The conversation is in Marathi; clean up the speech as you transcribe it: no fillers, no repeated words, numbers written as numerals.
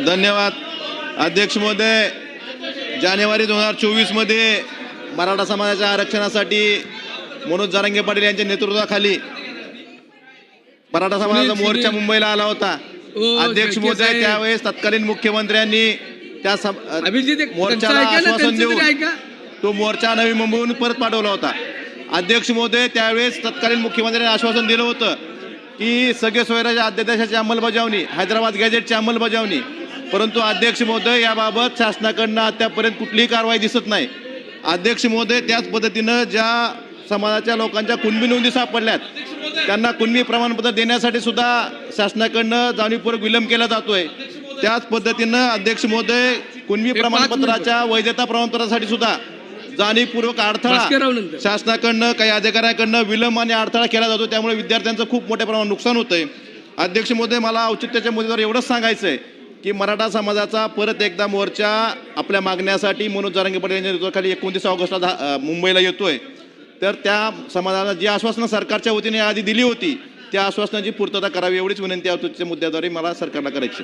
धन्यवाद अध्यक्ष महोदय. जानेवारी 2024 मध्ये मराठा समाजाच्या आरक्षणासाठी मनोज जरांगे पाटील यांच्या नेतृत्वाखाली मराठा समाजाचा मोर्चा मुंबईला आला होता. अध्यक्ष महोदय, त्यावेळेस तत्कालीन मुख्यमंत्र्यांनी त्या मोर्चाला आश्वासन देऊन तो मोर्चा नवी मुंबईहून परत पाठवला होता. अध्यक्ष महोदय, त्यावेळेस तत्कालीन मुख्यमंत्र्यांनी आश्वासन दिलं होतं की सगळे सोयराच्या अध्यादेशाची अंमलबजावणी, हैदराबाद गॅजेटची अंमलबजावणी, परंतु अध्यक्ष महोदय याबाबत शासनाकडनं अद्यापर्यंत कुठलीही कारवाई दिसत नाही. अध्यक्ष महोदय, त्याच पद्धतीनं ज्या समाजाच्या लोकांच्या कुणबी नोंदी सापडल्यात त्यांना कुणबी प्रमाणपत्र देण्यासाठी सुद्धा शासनाकडनं जाणीवपूर्वक विलंब केला जातोय. त्याच पद्धतीनं अध्यक्ष महोदय, कुणबी प्रमाणपत्राच्या वैधता प्रमाणपत्रासाठी सुद्धा जाणीवपूर्वक अडथळा शासनाकडनं काही अधिकाऱ्यांकडनं विलंब आणि अडथळा केला जातो. त्यामुळे विद्यार्थ्यांचं खूप मोठ्या प्रमाणात नुकसान होतंय. अध्यक्ष महोदय, मला औचित्याच्या मुद्द्यावर एवढंच सांगायचं आहे की मराठा समाजाचा परत एकदा मोर्चा आपल्या मागण्यासाठी मनोज जरांगे पाटील यांच्या नेतृत्वाखाली 29 ऑगस्टला मुंबईला येतोय. तर त्या समाजाला जी आश्वासनं सरकारच्या वतीने आधी दिली होती त्या आश्वासनाची पूर्तता करावी एवढीच विनंती औचित्याच्या मुद्द्याद्वारे मला सरकारला करायची.